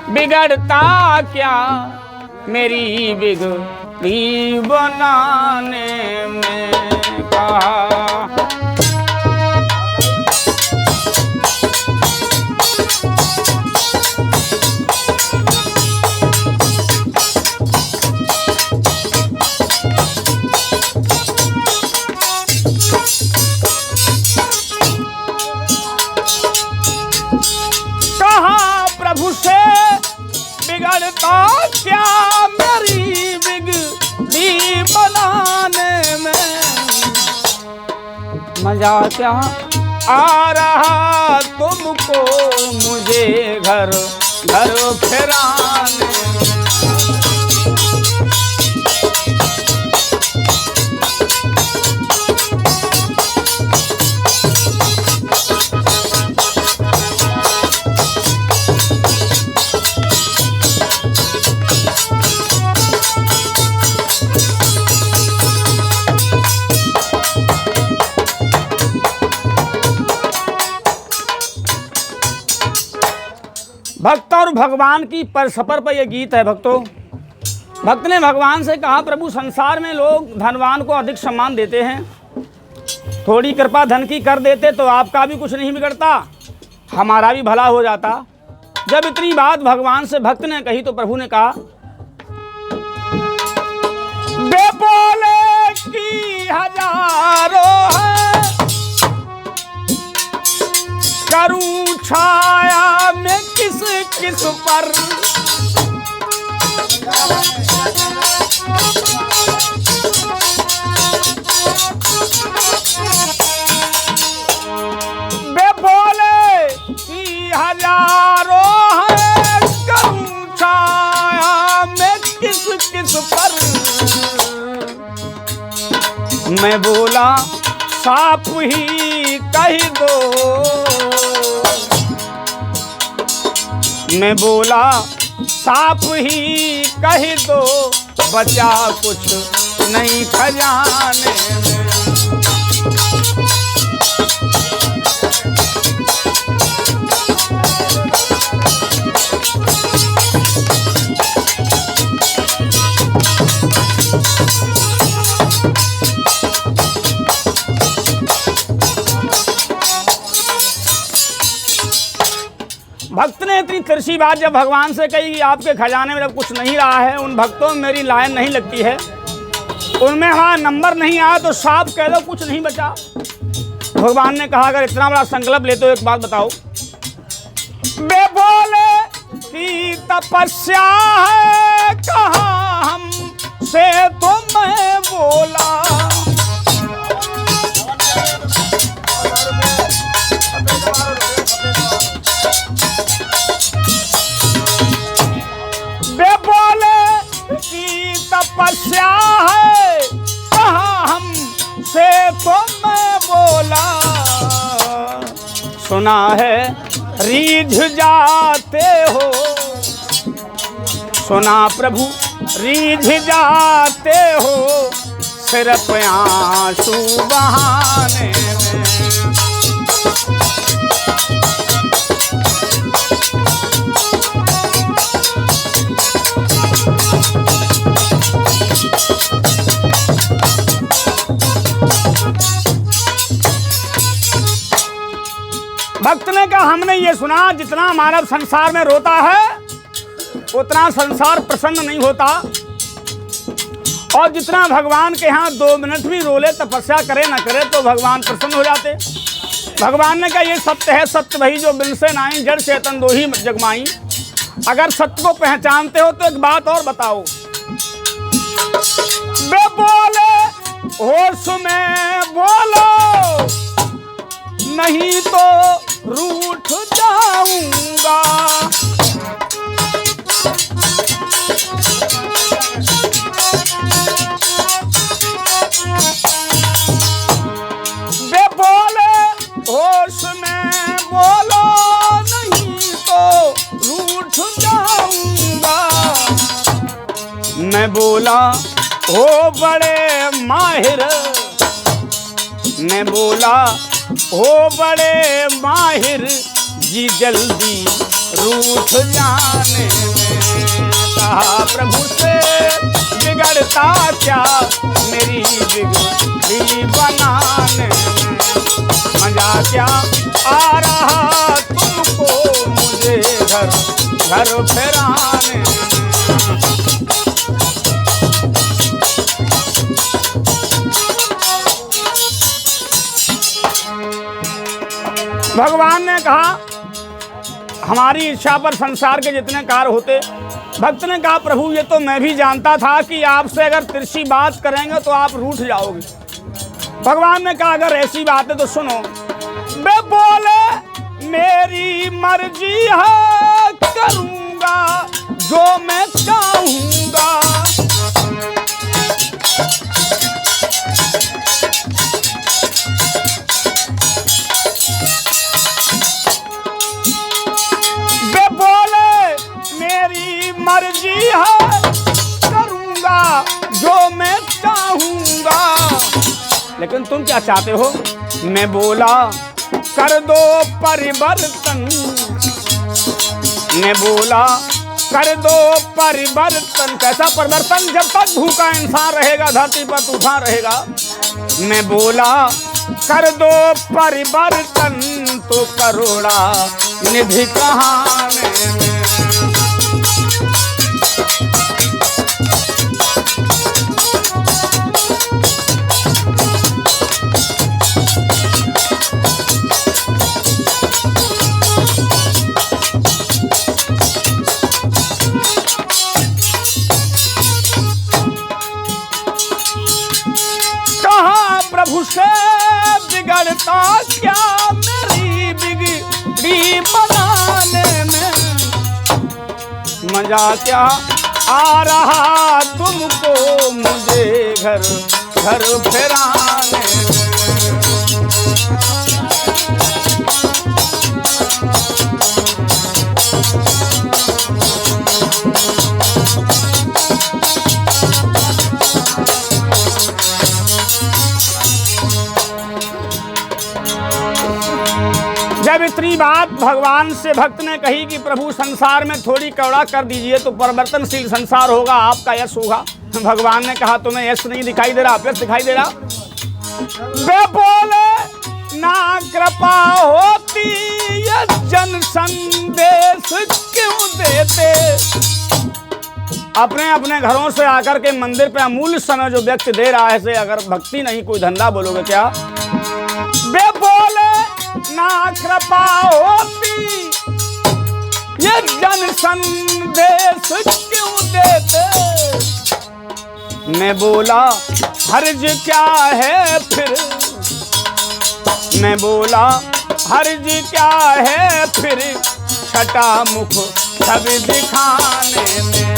बिगड़ता क्या मेरी बिगड़ी बनाने में। कहा प्रभु से बिगड़ता क्या मेरी बिगड़ी बनाने में। मजा क्या आ रहा तुमको मुझे घर घर फिराने में। भक्त और भगवान की परस्पर पर यह गीत है। भक्तों, भक्त ने भगवान से कहा, प्रभु संसार में लोग धनवान को अधिक सम्मान देते हैं, थोड़ी कृपा धन की कर देते तो आपका भी कुछ नहीं बिगड़ता, हमारा भी भला हो जाता। जब इतनी बात भगवान से भक्त ने कही तो प्रभु ने कहा, बेबोले की हजारों है करूं छाया में किस किस पर। बेबोले की हजारों है करूं छाया में किस किस पर। मैं बोला साफ ही कह दो, मैं बोला साफ ही कह दो, बचा कुछ नहीं खजाने में। भक्त ने इतनी तिरछी बात जब भगवान से कही कि आपके खजाने में जब कुछ नहीं रहा है, उन भक्तों में मेरी लाइन नहीं लगती है, उनमें वहाँ नंबर नहीं आया तो साफ कह दो कुछ नहीं बचा। भगवान ने कहा, अगर इतना बड़ा संकल्प लेते हो एक बात बताओ। बेबोले की तपस्या है कहाँ हम से तो मैं बोला। तपस्या है कहाँ हम से तो मैं बोला। सुना है रीझ जाते हो, सुना प्रभु रीझ जाते हो, सिर्फ आंसू बहाने में। भक्त ने कहा, हमने ये सुना जितना मानव संसार में रोता है उतना संसार प्रसन्न नहीं होता, और जितना भगवान के यहाँ 2 मिनट भी रोले तपस्या करे न करे तो भगवान प्रसन्न हो जाते। भगवान ने कहा, ये सत्य है, सत्य वही जो बिन से नाई, जड़ चेतन दो ही जगमाई। अगर सत्य को पहचानते हो तो एक बात और बताओ। बे बोले होश में बोलो, नहीं तो रूठ जाऊंगा। बे बोले होश में बोलो, नहीं तो रूठ जाऊंगा। मैं बोला हो बड़े माहिर, मैं बोला हो बड़े माहिर जी, जल्दी रूठ जाने में। कहा प्रभु से बिगड़ता क्या मेरी बिगड़ी बनाने में। मजा क्या आ रहा तुमको मुझे घर घर फिराने में। भगवान ने कहा हमारी इच्छा पर संसार के जितने कार्य होते। भक्त ने कहा प्रभु ये तो मैं भी जानता था कि आपसे अगर तिरछी बात करेंगे तो आप रूठ जाओगे। भगवान ने कहा अगर ऐसी बात है तो सुनो। बे बोले मेरी मर्जी है करूंगा जो मैं चाहूंगा। बे बोले मेरी मर्जी है करूंगा जो मैं चाहूंगा। लेकिन तुम क्या चाहते हो? मैं बोला कर दो परिवर्तन। मैं बोला कर दो परिवर्तन। कैसा परिवर्तन? जब तक भूखा इंसान रहेगा धरती पर तूफान रहेगा। मैं बोला कर दो परिवर्तन तो करोड़ा निधि कहाने में। प्रभु से बिगड़ता क्या मेरी बिगड़ी बनाने में। मजा क्या आ रहा तुमको मुझे घर घर फिराने में। जब इतनी बात भगवान से भक्त ने कही कि प्रभु संसार में थोड़ी कौड़ा कर दीजिए तो परिवर्तनशील संसार होगा, आपका यश होगा। भगवान ने कहा तुम्हें यश नहीं दिखाई दे रहा, यश दिखाई दे रहा। वे बोले ना कृपा होती ये जन संदेश क्यों देते। अपने अपने घरों से आकर के मंदिर पे अमूल्य समय जो व्यक्ति दे रहा है, से अगर भक्ति नहीं कोई धंधा बोलोगे क्या। वे बोले ना कृपा होती ये जन संदेश क्यों देते। मैं बोला हर्ज क्या है फिर। मैं बोला हर्ज क्या है फिर छठा मुख छवि दिखाने में।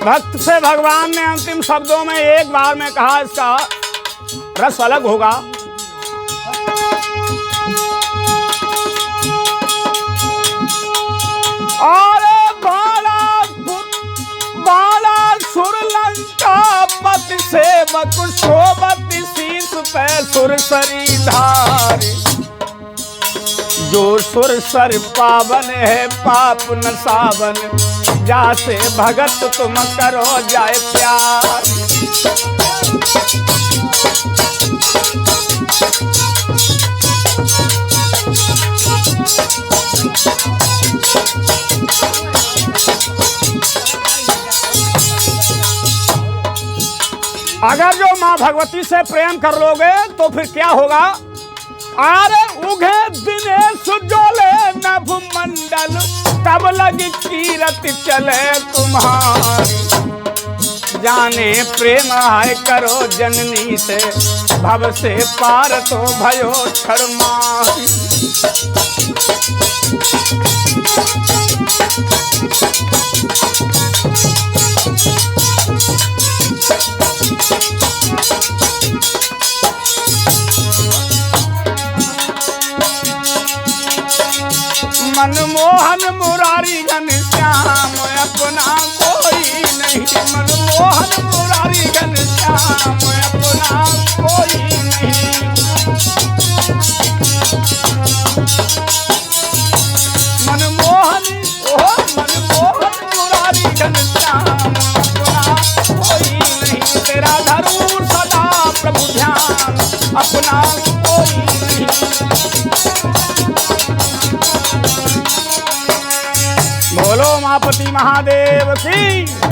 भक्त से भगवान ने अंतिम शब्दों में एक बार में कहा इसका रस अलग होगा। और बाला सुर लंका पति सेवक शोभत शीस पे सुरसरी धारी। जो सुरसर पावन है पाप न सावन जासे भगत तुम करो जाए प्यार। अगर जो माँ भगवती से प्रेम कर लोगे तो फिर क्या होगा। आरे उगे दिनेश जोले नभ मंडल तब लगी कीरत चले तुम्हारी। जाने प्रेम है करो जननी से भव से पार तो भयो शर्मारी। मनमोहन मुरारी नित्याम अपना कोई नहीं, तेरा धरूं सदा प्रभु ध्यान, अपना कोई नहीं। बोलो उमापति महादेव की।